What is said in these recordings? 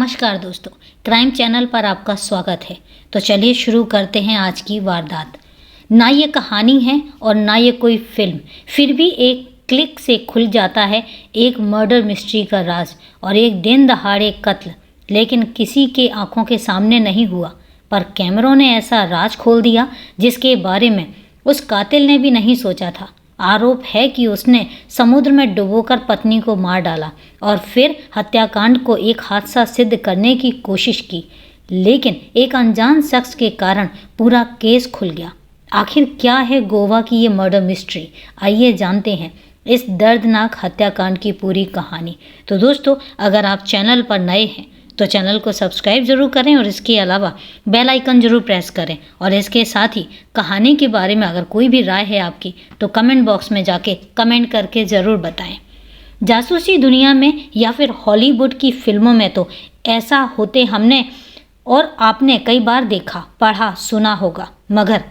नमस्कार दोस्तों, crime channel पर आपका स्वागत है। तो चलिए शुरू करते हैं आज की वारदात। ना ये कहानी है और ना ये कोई फिल्म, फिर भी एक क्लिक से खुल जाता है एक मर्डर मिस्ट्री का राज और एक दिन दहाड़े कत्ल। लेकिन किसी के आंखों के सामने नहीं हुआ, पर कैमरों ने ऐसा राज खोल दिया जिसके बारे में उस कातिल ने भी नहीं सोचा था। आरोप है कि उसने समुद्र में डुबोकर पत्नी को मार डाला और फिर हत्याकांड को एक हादसा सिद्ध करने की कोशिश की, लेकिन एक अनजान शख्स के कारण पूरा केस खुल गया। आखिर क्या है गोवा की ये मर्डर मिस्ट्री? आइए जानते हैं इस दर्दनाक हत्याकांड की पूरी कहानी। तो दोस्तों, अगर आप चैनल पर नए हैं तो चैनल को सब्सक्राइब जरूर करें और इसके अलावा बेल आइकन जरूर प्रेस करें। और इसके साथ ही कहानी के बारे में अगर कोई भी राय है आपकी तो कमेंट बॉक्स में जाके कमेंट करके ज़रूर बताएं। जासूसी दुनिया में या फिर हॉलीवुड की फिल्मों में तो ऐसा होते हमने और आपने कई बार देखा, पढ़ा, सुना होगा, मगर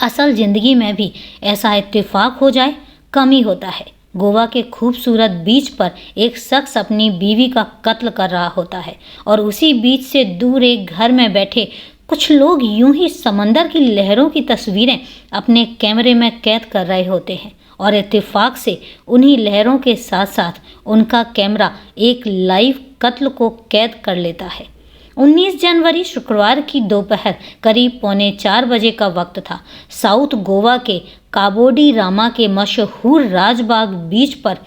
असल ज़िंदगी में भी ऐसा इत्तेफाक हो जाए कम ही होता है। गोवा के खूबसूरत बीच पर एक शख्स अपनी बीवी का कत्ल कर रहा होता है और उसी बीच से दूर एक घर में बैठे कुछ लोग यूं ही समंदर की लहरों की तस्वीरें अपने कैमरे में कैद कर रहे होते हैं और इत्तेफाक से उन्हीं लहरों के साथ साथ उनका कैमरा एक लाइव कत्ल को कैद कर लेता है। 19 जनवरी शुक्रवार की दोपहर करीब 3:45 बजे का वक्त था। साउथ गोवा के काबोडी रामा के मशहूर राजबाग बीच पर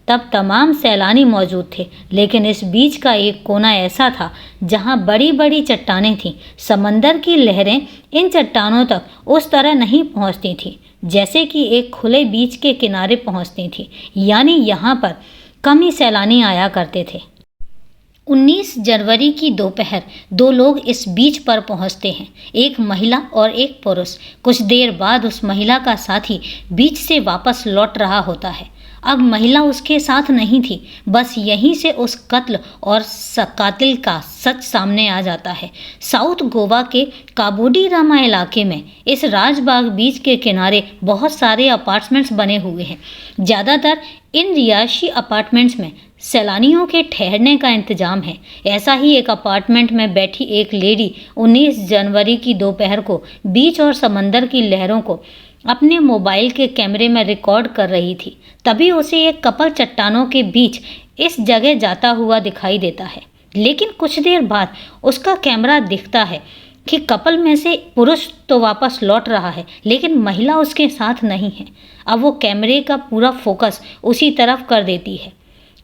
तब तमाम सैलानी मौजूद थे, लेकिन इस बीच का एक कोना ऐसा था जहां बड़ी बड़ी चट्टानें थीं। समंदर की लहरें इन चट्टानों तक उस तरह नहीं पहुंचती थीं जैसे कि एक खुले बीच के किनारे पहुंचती थीं, यानी यहां पर कम ही सैलानी आया करते थे। 19 जनवरी की दोपहर दो लोग इस बीच पर पहुंचते हैं, एक महिला और एक पुरुष। कुछ देर बाद उस महिला का साथी बीच से वापस लौट रहा होता है। अब महिला उसके साथ नहीं थी, बस यहीं से उस कत्ल और कातिल का सच सामने आ जाता है। साउथ गोवा के काबोडी रामा इलाके में इस राजबाग बीच के किनारे बहुत सारे अपार्टमेंट्स बने हुए हैं। ज़्यादातर इन रिहायशी अपार्टमेंट्स में सैलानियों के ठहरने का इंतजाम है। ऐसा ही एक अपार्टमेंट में बैठी एक लेडी 19 जनवरी की दोपहर को बीच और समंदर की लहरों को अपने मोबाइल के कैमरे में रिकॉर्ड कर रही थी। तभी उसे एक कपल चट्टानों के बीच इस जगह जाता हुआ दिखाई देता है, लेकिन कुछ देर बाद उसका कैमरा दिखता है कि कपल में से पुरुष तो वापस लौट रहा है, लेकिन महिला उसके साथ नहीं है। अब वो कैमरे का पूरा फोकस उसी तरफ कर देती है।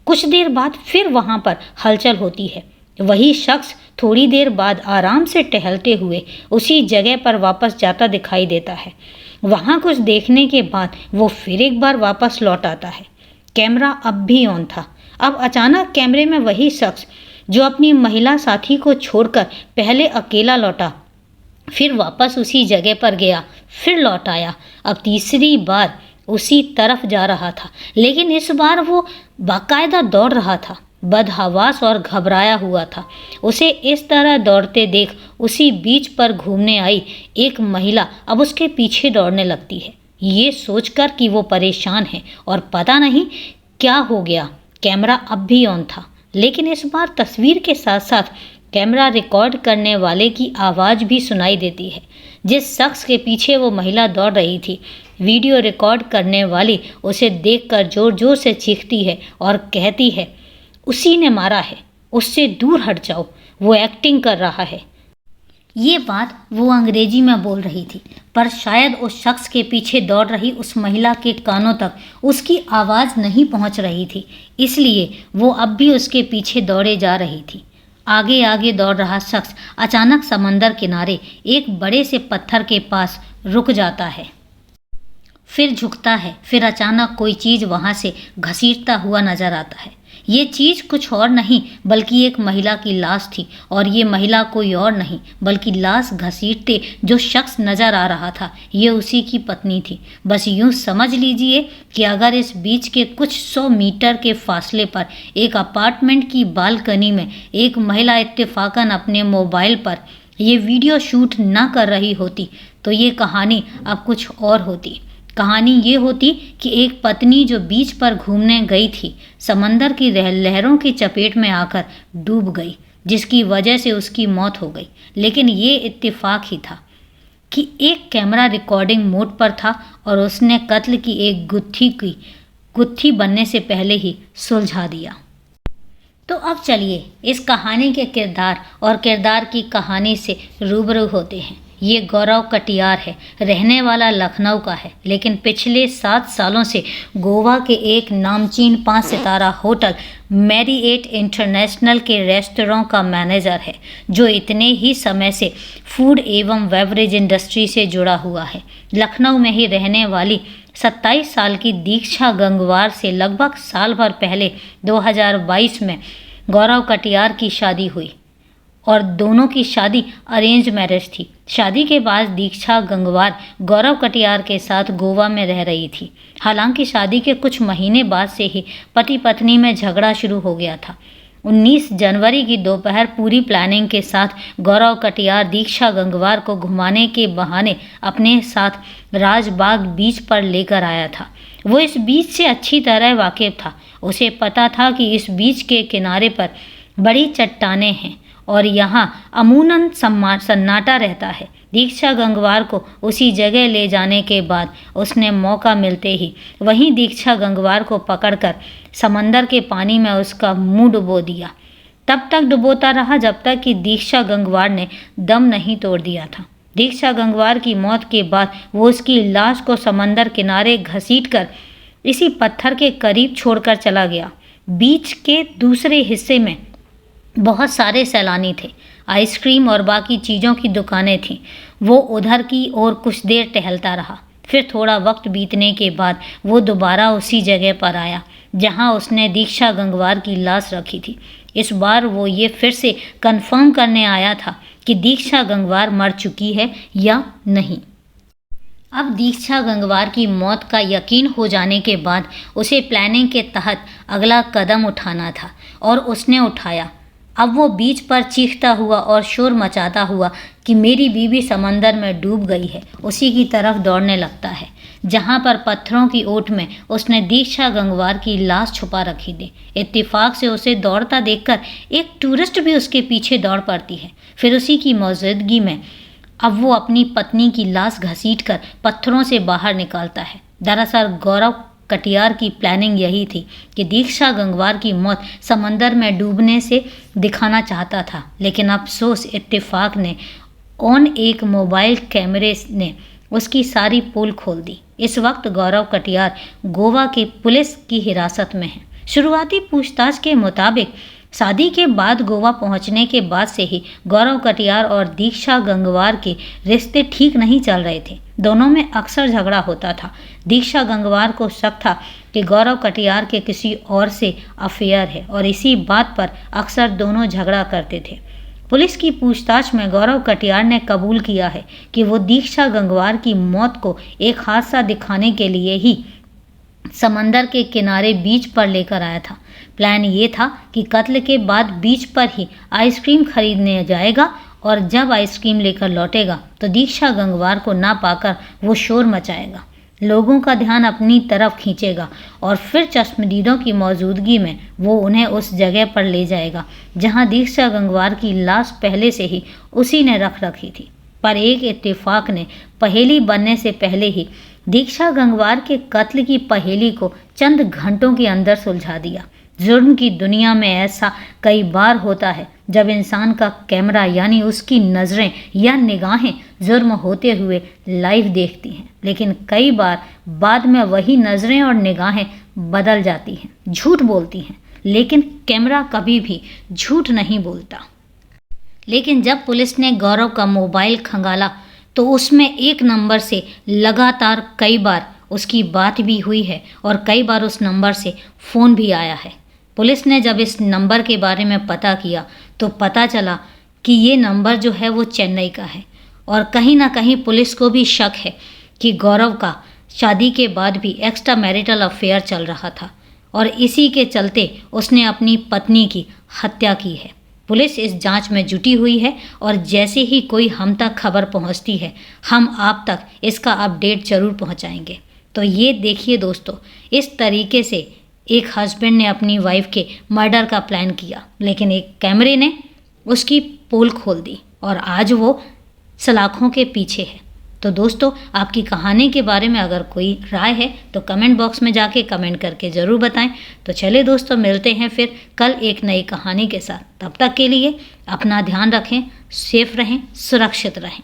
कुछ देर बाद फिर वहाँ पर हलचल होती है। वही शख्स थोड़ी देर बाद आराम से टहलते हुए उसी जगह पर वापस जाता दिखाई देता है। वहाँ कुछ देखने के बाद वो फिर एक बार वापस लौट आता है। कैमरा अब भी ऑन था। अब अचानक कैमरे में वही शख्स जो अपनी महिला साथी को छोड़कर पहले अकेला लौटा, फिर वापस उसी जगह पर गया, फिर लौट आया। अब तीसरी बार उसी तरफ जा रहा था, लेकिन इस बार वो बाकायदा दौड़ रहा था, बदहवास और घबराया हुआ था। उसे इस तरह दौड़ते देख उसी बीच पर घूमने आई एक महिला अब उसके पीछे दौड़ने लगती है, ये सोचकर कि वो परेशान है और पता नहीं क्या हो गया। कैमरा अब भी ऑन था, लेकिन इस बार तस्वीर के साथ साथ कैमरा रिकॉर्ड करने वाले की आवाज़ भी सुनाई देती है। जिस शख्स के पीछे वो महिला दौड़ रही थी, वीडियो रिकॉर्ड करने वाली उसे देखकर जोर जोर से चीखती है और कहती है, उसी ने मारा है, उससे दूर हट जाओ, वो एक्टिंग कर रहा है। ये बात वो अंग्रेजी में बोल रही थी, पर शायद उस शख्स के पीछे दौड़ रही उस महिला के कानों तक उसकी आवाज़ नहीं पहुंच रही थी, इसलिए वो अब भी उसके पीछे दौड़े जा रही थी। आगे आगे दौड़ रहा शख्स अचानक समंदर किनारे एक बड़े से पत्थर के पास रुक जाता है, फिर झुकता है, फिर अचानक कोई चीज़ वहाँ से घसीटता हुआ नजर आता है। ये चीज़ कुछ और नहीं बल्कि एक महिला की लाश थी, और ये महिला कोई और नहीं बल्कि लाश घसीटते जो शख्स नज़र आ रहा था, ये उसी की पत्नी थी। बस यूँ समझ लीजिए कि अगर इस बीच के कुछ 100 मीटर के फासले पर एक अपार्टमेंट की बालकनी में एक महिला इत्तेफाकन अपने मोबाइल पर ये वीडियो शूट ना कर रही होती तो ये कहानी अब कुछ और होती। कहानी ये होती कि एक पत्नी जो बीच पर घूमने गई थी, समंदर की लहरों की चपेट में आकर डूब गई। जिसकी वजह से उसकी मौत हो गई। लेकिन ये इत्तेफाक ही था कि एक कैमरा रिकॉर्डिंग मोड पर था और उसने कत्ल की एक गुत्थी बनने से पहले ही सुलझा दिया। तो अब चलिए इस कहानी के किरदार और किरदार की कहानी से रूबरू होते हैं। ये गौरव कटियार है, रहने वाला लखनऊ का है, लेकिन पिछले 7 सालों से गोवा के एक नामचीन 5 सितारा होटल मैरिएट इंटरनेशनल के रेस्टोरेंट का मैनेजर है, जो इतने ही समय से फूड एवं बेवरेज इंडस्ट्री से जुड़ा हुआ है। लखनऊ में ही रहने वाली 27 साल की दीक्षा गंगवार से लगभग साल भर पहले 2022 में गौरव कटियार की शादी हुई और दोनों की शादी अरेंज मैरिज थी। शादी के बाद दीक्षा गंगवार गौरव कटियार के साथ गोवा में रह रही थी। हालांकि शादी के कुछ महीने बाद से ही पति पत्नी में झगड़ा शुरू हो गया था। 19 जनवरी की दोपहर पूरी प्लानिंग के साथ गौरव कटियार दीक्षा गंगवार को घुमाने के बहाने अपने साथ राजबाग बीच पर लेकर आया था। वो इस बीच से अच्छी तरह वाकिफ था। उसे पता था कि इस बीच के किनारे पर बड़ी चट्टानें हैं और यहाँ अमूमन सन्नाटा रहता है। दीक्षा गंगवार को उसी जगह ले जाने के बाद उसने मौका मिलते ही वहीं दीक्षा गंगवार को पकड़कर समंदर के पानी में उसका मुंह डुबो दिया। तब तक डुबोता रहा जब तक कि दीक्षा गंगवार ने दम नहीं तोड़ दिया था। दीक्षा गंगवार की मौत के बाद वो उसकी लाश को समंदर किनारे घसीटकर इसी पत्थर के करीब छोड़कर चला गया। बीच के दूसरे हिस्से में बहुत सारे सैलानी थे। आइसक्रीम और बाकी चीज़ों की दुकानें थीं। वो उधर की ओर कुछ देर टहलता रहा। फिर थोड़ा वक्त बीतने के बाद वो दोबारा उसी जगह पर आया जहां उसने दीक्षा गंगवार की लाश रखी थी। इस बार वो ये फिर से कंफर्म करने आया था कि दीक्षा गंगवार मर चुकी है या नहीं। अब दीक्षा गंगवार की मौत का यकीन हो जाने के बाद उसे प्लानिंग के तहत अगला कदम उठाना था और उसने उठाया। अब वो बीच पर चीखता हुआ और शोर मचाता हुआ कि मेरी बीवी समंदर में डूब गई है, उसी की तरफ दौड़ने लगता है जहां पर पत्थरों की ओट में उसने दीक्षा गंगवार की लाश छुपा रखी थी। इत्तेफाक से उसे दौड़ता देखकर एक टूरिस्ट भी उसके पीछे दौड़ पड़ती है। फिर उसी की मौजूदगी में अब वो अपनी पत्नी की लाश घसीटकर पत्थरों से बाहर निकालता है। दरअसल गौरव कटियार की प्लानिंग यही थी कि दीक्षा गंगवार की मौत समंदर में डूबने से दिखाना चाहता था, लेकिन अफसोस इत्तेफाक ने ऑन एक मोबाइल कैमरे ने उसकी सारी पोल खोल दी। इस वक्त गौरव कटियार गोवा के पुलिस की हिरासत में है। शुरुआती पूछताछ के मुताबिक शादी के बाद गोवा पहुंचने के बाद से ही गौरव कटियार और दीक्षा गंगवार के रिश्ते ठीक नहीं चल रहे थे। दोनों में अक्सर झगड़ा होता था। दीक्षा गंगवार को शक था कि गौरव कटियार के किसी और से अफेयर है और इसी बात पर अक्सर दोनों झगड़ा करते थे। पुलिस की पूछताछ में गौरव कटियार ने कबूल किया है कि वो दीक्षा गंगवार की मौत को एक हादसा दिखाने के लिए ही समंदर के किनारे बीच पर लेकर आया था। प्लान ये था कि कत्ल के बाद बीच पर ही आइसक्रीम खरीदने जाएगा और जब आइसक्रीम लेकर लौटेगा तो दीक्षा गंगवार को ना पाकर वो शोर मचाएगा, लोगों का ध्यान अपनी तरफ खींचेगा और फिर चश्मदीदों की मौजूदगी में वो उन्हें उस जगह पर ले जाएगा जहां दीक्षा गंगवार की लाश पहले से ही उसी ने रख रखी थी। पर एक इत्तेफाक ने पहेली बनने से पहले ही दीक्षा गंगवार के कत्ल की पहेली को चंद घंटों के अंदर सुलझा दिया। जुर्म की दुनिया में ऐसा कई बार होता है जब इंसान का कैमरा यानी उसकी नज़रें या निगाहें जुर्म होते हुए लाइव देखती हैं, लेकिन कई बार बाद में वही नज़रें और निगाहें बदल जाती हैं, झूठ बोलती हैं, लेकिन कैमरा कभी भी झूठ नहीं बोलता। लेकिन जब पुलिस ने गौरव का मोबाइल खंगाला तो उसमें एक नंबर से लगातार कई बार उसकी बात भी हुई है और कई बार उस नंबर से फ़ोन भी आया है। पुलिस ने जब इस नंबर के बारे में पता किया तो पता चला कि ये नंबर जो है वो चेन्नई का है और कहीं ना कहीं पुलिस को भी शक है कि गौरव का शादी के बाद भी एक्स्ट्रा मैरिटल अफेयर चल रहा था और इसी के चलते उसने अपनी पत्नी की हत्या की है। पुलिस इस जांच में जुटी हुई है और जैसे ही कोई हम तक खबर पहुंचती है हम आप तक इसका अपडेट ज़रूर पहुंचाएंगे। तो ये देखिए दोस्तों, इस तरीके से एक हस्बैंड ने अपनी वाइफ के मर्डर का प्लान किया, लेकिन एक कैमरे ने उसकी पोल खोल दी और आज वो सलाखों के पीछे है। तो दोस्तों, आपकी कहानी के बारे में अगर कोई राय है तो कमेंट बॉक्स में जाके कमेंट करके ज़रूर बताएं। तो चलिए दोस्तों, मिलते हैं फिर कल एक नई कहानी के साथ। तब तक के लिए अपना ध्यान रखें, सेफ रहें, सुरक्षित रहें।